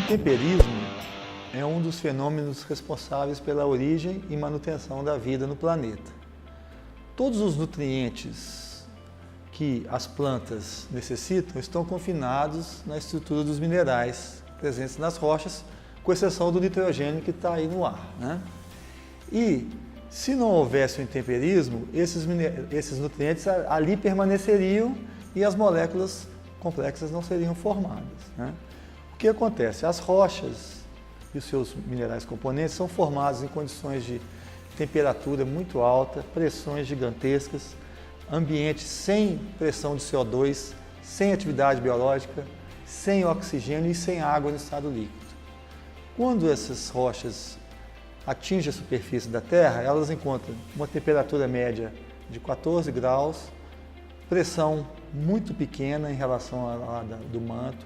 intemperismo é um dos fenômenos responsáveis pela origem e manutenção da vida no planeta. Todos os nutrientes que as plantas necessitam estão confinados na estrutura dos minerais presentes nas rochas, com exceção do nitrogênio que está aí no ar, né? E se não houvesse o intemperismo, esses nutrientes ali permaneceriam e as moléculas complexas não seriam formadas, né? O que acontece? As rochas e os seus minerais componentes são formados em condições de temperatura muito alta, pressões gigantescas, ambientes sem pressão de CO2, sem atividade biológica, sem oxigênio e sem água no estado líquido. Quando essas rochas atingem a superfície da Terra, elas encontram uma temperatura média de 14 graus, pressão muito pequena em relação à do manto,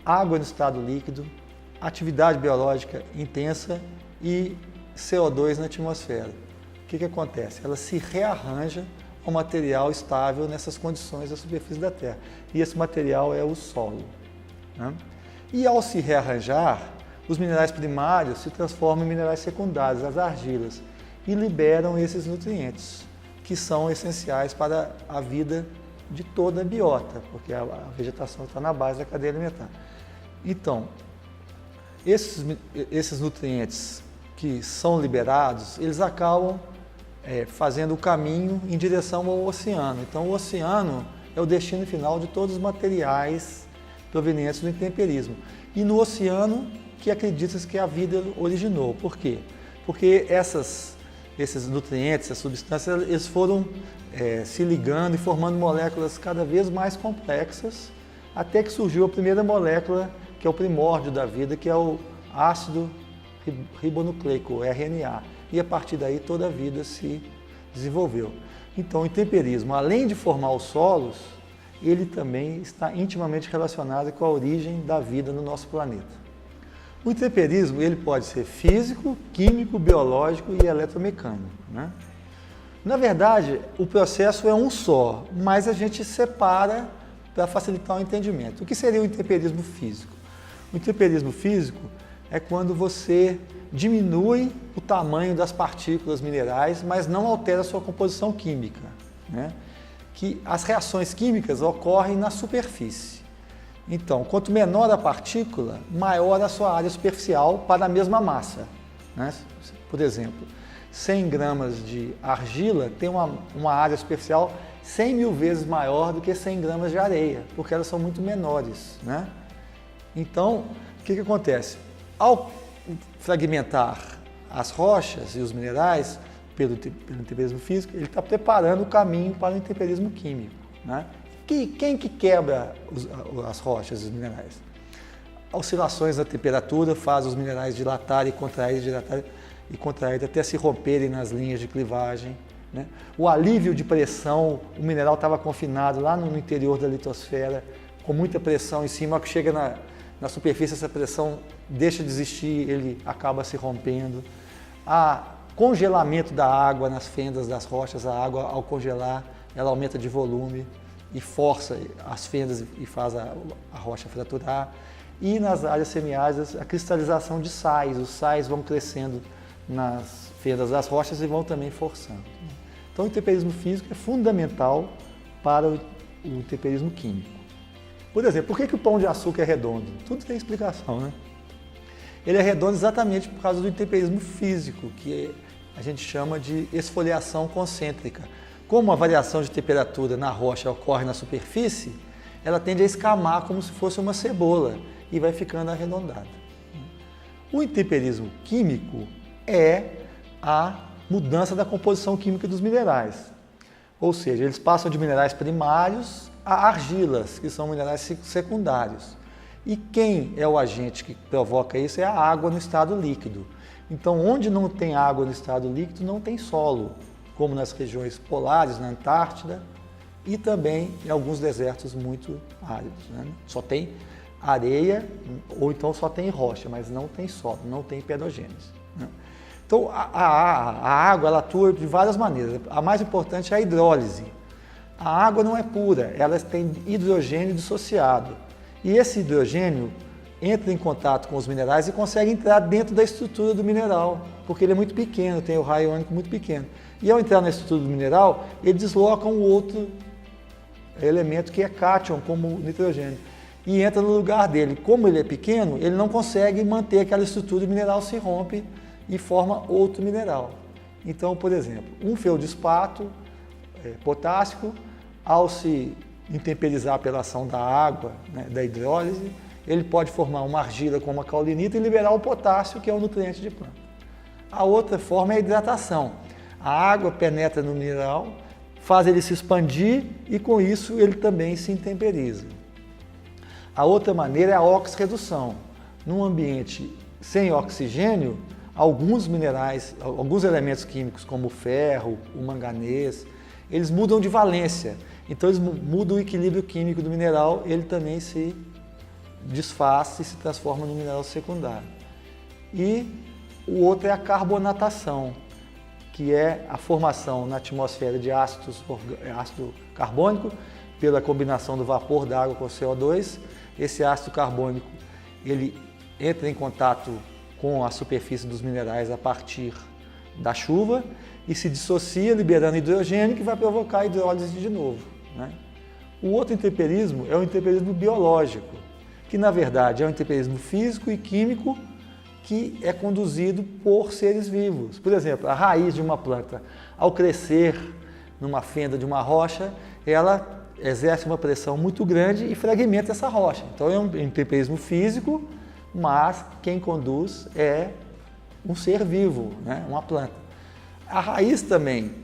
água no estado líquido, atividade biológica intensa e CO2 na atmosfera. O que acontece? Ela se rearranja ao material estável nessas condições da superfície da Terra. E esse material é o solo, né? E ao se rearranjar, os minerais primários se transformam em minerais secundários, as argilas, e liberam esses nutrientes, que são essenciais para a vida de toda a biota, porque a vegetação está na base da cadeia alimentar. Então, esses nutrientes que são liberados, eles acabam fazendo o caminho em direção ao oceano. Então, o oceano é o destino final de todos os materiais provenientes do intemperismo. E no oceano que acredita-se que a vida originou. Por quê? Porque esses nutrientes, essas substâncias, eles foram se ligando e formando moléculas cada vez mais complexas, até que surgiu a primeira molécula, que é o primórdio da vida, que é o ácido ribonucleico, o RNA. E a partir daí toda a vida se desenvolveu. Então o intemperismo, além de formar os solos, ele também está intimamente relacionado com a origem da vida no nosso planeta. O intemperismo ele pode ser físico, químico, biológico e eletromecânico, né? Na verdade, o processo é um só, mas a gente separa para facilitar o entendimento. O que seria o intemperismo físico? O intemperismo físico é quando você diminui o tamanho das partículas minerais, mas não altera a sua composição química, né? Que as reações químicas ocorrem na superfície. Então, quanto menor a partícula, maior a sua área superficial para a mesma massa, né? Por exemplo, 100 gramas de argila tem uma área superficial 100 mil vezes maior do que 100 gramas de areia, porque elas são muito menores, né? Então, o que acontece? Ao fragmentar as rochas e os minerais pelo intemperismo físico, ele está preparando o caminho para o intemperismo químico, né? Quem que quebra as rochas e os minerais? Oscilações na temperatura fazem os minerais dilatarem e contraírem, dilatarem e contraírem até se romperem nas linhas de clivagem, né? O alívio de pressão, o mineral estava confinado lá no interior da litosfera, com muita pressão em cima, que chega na superfície, essa pressão deixa de existir, ele acaba se rompendo. Há congelamento da água nas fendas das rochas, a água ao congelar, ela aumenta de volume e força as fendas e faz a rocha fraturar. E nas áreas semiáridas, a cristalização de sais, os sais vão crescendo nas fendas das rochas e vão também forçando. Então o intemperismo físico é fundamental para o intemperismo químico. Por exemplo, por que o pão de açúcar é redondo? Tudo tem explicação, né? Ele é redondo exatamente por causa do intemperismo físico, que a gente chama de esfoliação concêntrica. Como a variação de temperatura na rocha ocorre na superfície, ela tende a escamar como se fosse uma cebola e vai ficando arredondada. O intemperismo químico é a mudança da composição química dos minerais. Ou seja, eles passam de minerais primários a argilas, que são minerais secundários. E quem é o agente que provoca isso é a água no estado líquido. Então, onde não tem água no estado líquido, não tem solo, como nas regiões polares, na Antártida, e também em alguns desertos muito áridos, né? Só tem areia, ou então só tem rocha, mas não tem solo, não tem pedogênese, né? Então, a água ela atua de várias maneiras. A mais importante é a hidrólise. A água não é pura, ela tem hidrogênio dissociado. E esse hidrogênio entra em contato com os minerais e consegue entrar dentro da estrutura do mineral, porque ele é muito pequeno, tem o raio iônico muito pequeno. E ao entrar na estrutura do mineral, ele desloca um outro elemento que é cátion, como o nitrogênio, e entra no lugar dele. Como ele é pequeno, ele não consegue manter aquela estrutura, o mineral se rompe e forma outro mineral. Então, por exemplo, um feldespato potássico, ao se intemperizar pela ação da água, né, da hidrólise, ele pode formar uma argila com uma caulinita e liberar o potássio, que é o nutriente de planta. A outra forma é a hidratação. A água penetra no mineral, faz ele se expandir e com isso ele também se intemperiza. A outra maneira é a oxirredução. Num ambiente sem oxigênio, alguns minerais, alguns elementos químicos como o ferro, o manganês, eles mudam de valência. Então eles mudam o equilíbrio químico do mineral, ele também se desfaz e se transforma no mineral secundário. E o outro é a carbonatação, que é a formação na atmosfera de ácido carbônico pela combinação do vapor da água com o CO2. Esse ácido carbônico ele entra em contato com a superfície dos minerais a partir da chuva e se dissocia, liberando hidrogênio, que vai provocar a hidrólise de novo, né? O outro intemperismo é o intemperismo biológico, que na verdade é um intemperismo físico e químico que é conduzido por seres vivos. Por exemplo, a raiz de uma planta, ao crescer numa fenda de uma rocha, ela exerce uma pressão muito grande e fragmenta essa rocha. Então é um intemperismo físico, mas quem conduz é um ser vivo, né? Uma planta. A raiz também,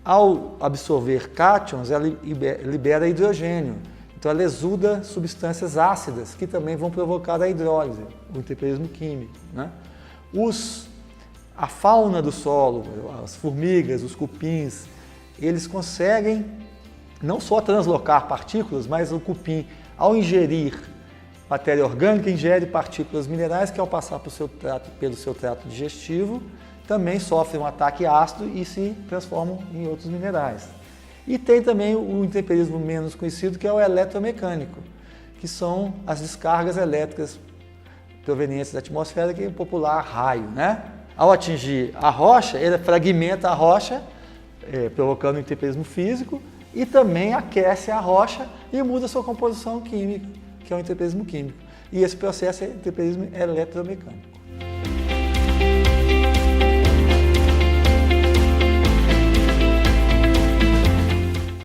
ao absorver cátions, ela libera hidrogênio. Então ela exuda substâncias ácidas que também vão provocar a hidrólise, o intemperismo químico, né? A fauna do solo, as formigas, os cupins, eles conseguem não só translocar partículas, mas o cupim, ao ingerir matéria orgânica, ingere partículas minerais que ao passar pelo seu trato digestivo também sofrem um ataque ácido e se transformam em outros minerais. E tem também o intemperismo menos conhecido, que é o eletromecânico, que são as descargas elétricas provenientes da atmosfera, que é o popular raio, né? Ao atingir a rocha, ele fragmenta a rocha, provocando o intemperismo físico, e também aquece a rocha e muda a sua composição química, que é o intemperismo químico. E esse processo é o intemperismo eletromecânico.